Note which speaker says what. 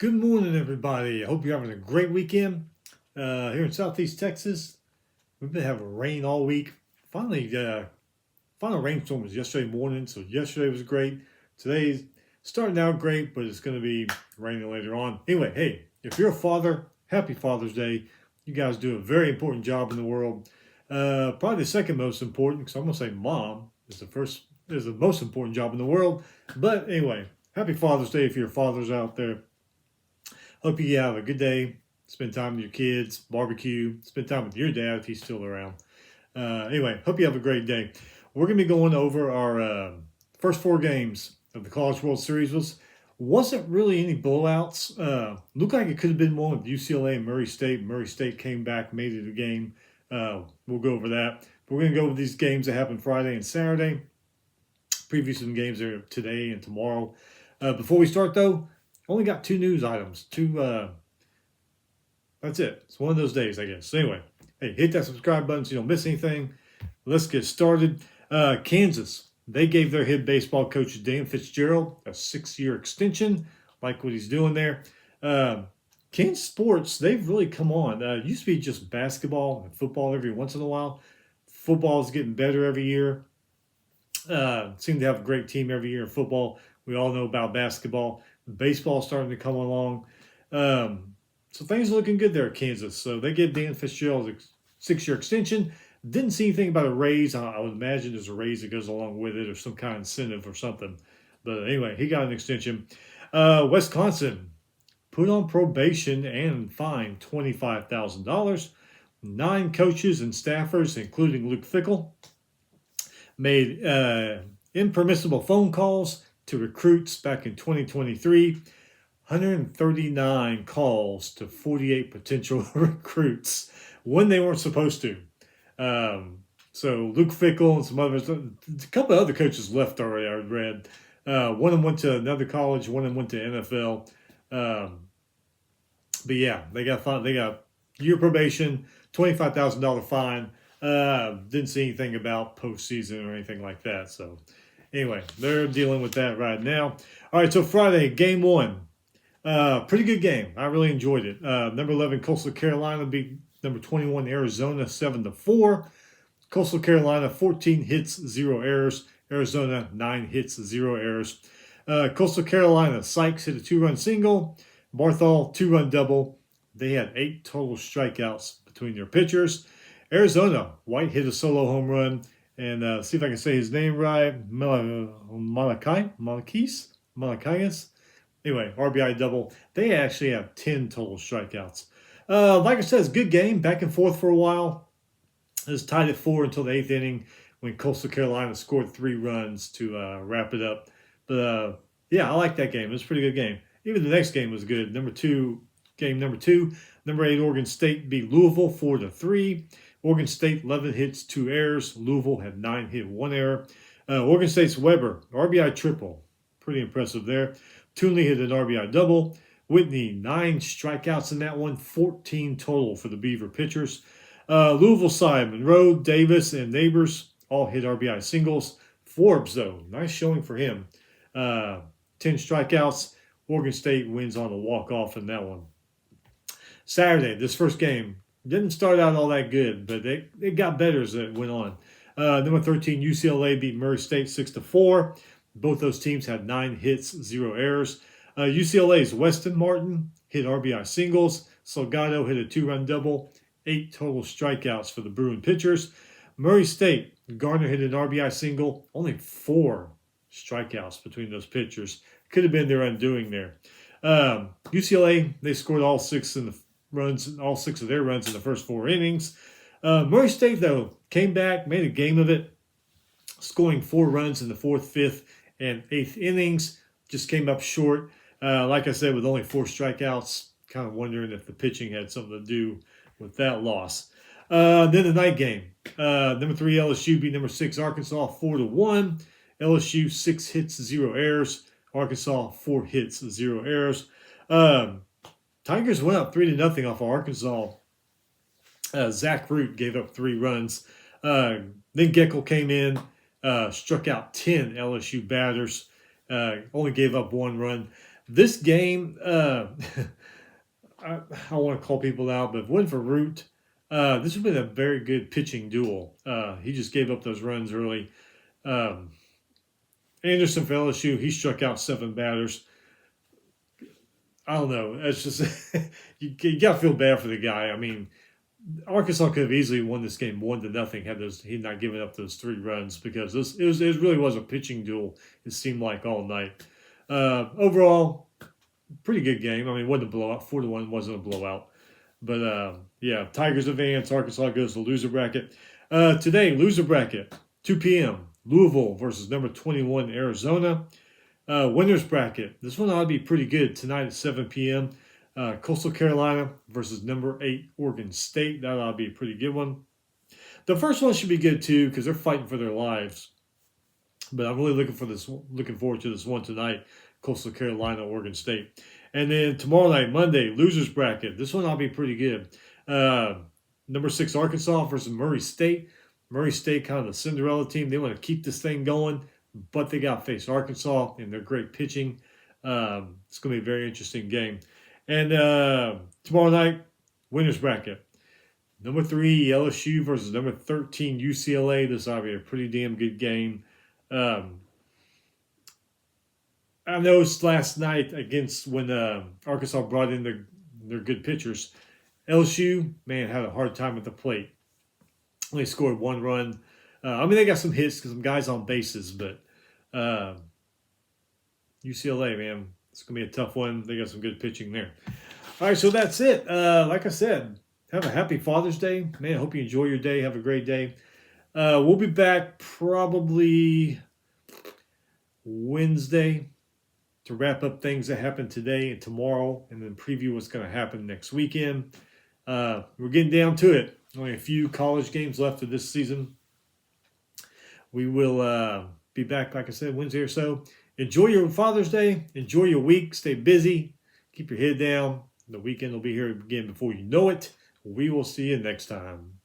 Speaker 1: Good morning, everybody. I hope you're having a great weekend. Here in Southeast Texas, we've been having rain all week. Finally, final rainstorm was yesterday morning, so yesterday was great. Today's starting out great, but it's going to be raining later on. Anyway, hey, if you're a father, happy Father's Day. You guys do a very important job in the world. Probably the second most important, because I'm going to say mom is the most important job in the world. But anyway, happy Father's Day if your fathers out there. Hope you have a good day. Spend time with your kids, barbecue, spend time with your dad if he's still around. Anyway, hope you have a great day. We're going to be going over our first four games of the College World Series. Wasn't really any blowouts. Looked like it could have been one with UCLA and Murray State. Murray State came back, made it a game. We'll go over that. But we're going to go over these games that happened Friday and Saturday. Preview some games there today and tomorrow. Before we start, though, only got two news items. That's it. It's one of those days, I guess. So anyway, hey, hit that subscribe button so you don't miss anything. Let's get started. Kansas, they gave their head baseball coach, Dan Fitzgerald, a 6-year extension. Like what he's doing there. Kansas sports, they've really come on. It used to be just basketball and football every once in a while. Football is getting better every year. Seem to have a great team every year in football. We all know about basketball. Baseball starting to come along. So things are looking good there at Kansas. So they give Dan Fitzgerald a 6-year extension. Didn't see anything about a raise. I would imagine there's a raise that goes along with it or some kind of incentive or something. But anyway, he got an extension. Wisconsin put on probation and fined $25,000. 9 coaches and staffers, including Luke Fickell, made impermissible phone calls to recruits back in 2023. 139 calls to 48 potential recruits when they weren't supposed to. So Luke Fickell and some others, a couple of other coaches left already, I read. One of them went to another college, one of them went to NFL. But yeah, they got year probation, $25,000 fine. Didn't see anything about postseason or anything like that. So anyway, they're dealing with that right now. All right, so Friday, game 1. Pretty good game. I really enjoyed it. Number 11, Coastal Carolina beat number 21, Arizona, 7-4. Coastal Carolina, 14 hits, 0 errors. Arizona, 9 hits, 0 errors. Coastal Carolina, Sykes hit a 2-run single. Barthol, 2-run double. They had 8 total strikeouts between their pitchers. Arizona, White hit a solo home run. And see if I can say his name right. Malakis. Anyway, RBI double. They actually have 10 total strikeouts. Like I said, it's a good game. Back and forth for a while. It was tied at 4 until the 8th inning when Coastal Carolina scored 3 runs to wrap it up. But yeah, I like that game. It was a pretty good game. Even the next game was good. Game number 2. Number 8, Oregon State beat Louisville 4-3. Oregon State, 11 hits, 2 errors. Louisville had 9 hit, 1 error. Oregon State's Weber, RBI triple. Pretty impressive there. Toonley hit an RBI double. Whitney, 9 strikeouts in that one, 14 total for the Beaver pitchers. Louisville side, Monroe, Davis, and Neighbors all hit RBI singles. Forbes, though, nice showing for him. 10 strikeouts. Oregon State wins on a walk-off in that one. Saturday, this first game, didn't start out all that good, but it got better as it went on. Number 13, UCLA beat Murray State 6-4. Both those teams had 9 hits, 0 errors. UCLA's Weston Martin hit RBI singles. Salgado hit a 2-run double. 8 total strikeouts for the Bruin pitchers. Murray State, Garner hit an RBI single. Only 4 strikeouts between those pitchers. Could have been their undoing there. UCLA, they scored all 6 of their runs in the first 4 innings. Murray State, though, came back, made a game of it, scoring 4 runs in the 4th, 5th, and 8th innings. Just came up short. Like I said, with only 4 strikeouts, kind of wondering if the pitching had something to do with that loss. Then the night game. Number 3, LSU beat number 6, Arkansas 4-1. LSU 6 hits, 0 errors. Arkansas 4 hits, 0 errors. Tigers went up 3-0 off of Arkansas. Zach Root gave up 3 runs. Then Geckel came in, struck out 10 LSU batters, only gave up 1 run. This game, I want to call people out, but if it wasn't for Root, this would have been a very good pitching duel. He just gave up those runs early. Um, Anderson for LSU, he struck out 7 batters. I don't know. It's just you got to feel bad for the guy. I mean, Arkansas could have easily won this game 1-0 had he not given up those 3 runs because it really was a pitching duel. It seemed like all night. Overall, pretty good game. I mean, it wasn't a blowout. 4-1 wasn't a blowout. But yeah, Tigers advance. Arkansas goes to loser bracket. Today, loser bracket, 2 p.m. Louisville versus number 21 Arizona. Winners bracket. This one ought to be pretty good tonight at 7 p.m. Coastal Carolina versus number 8 Oregon State. That ought to be a pretty good one. The first one should be good too because they're fighting for their lives. But I'm really looking forward to this one tonight. Coastal Carolina, Oregon State. And then tomorrow night, Monday, losers bracket. This one ought to be pretty good. Number 6 Arkansas versus Murray State. Murray State, kind of the Cinderella team. They want to keep this thing going, but they got to face Arkansas and their great pitching. It's going to be a very interesting game. And tomorrow night, winners bracket. Number 3 LSU versus number 13 UCLA. This ought to be a pretty damn good game. I noticed last night against when Arkansas brought in their good pitchers, LSU, man, had a hard time at the plate. Only scored 1 run. I mean, they got some hits because some guys on bases, but UCLA, man, it's going to be a tough one. They got some good pitching there. All right, so that's it. Like I said, have a happy Father's Day. Man, I hope you enjoy your day. Have a great day. We'll be back probably Wednesday to wrap up things that happened today and tomorrow, and then preview what's going to happen next weekend. We're getting down to it. Only a few college games left of this season. We will be back, like I said, Wednesday or so. Enjoy your Father's Day. Enjoy your week. Stay busy. Keep your head down. The weekend will be here again before you know it. We will see you next time.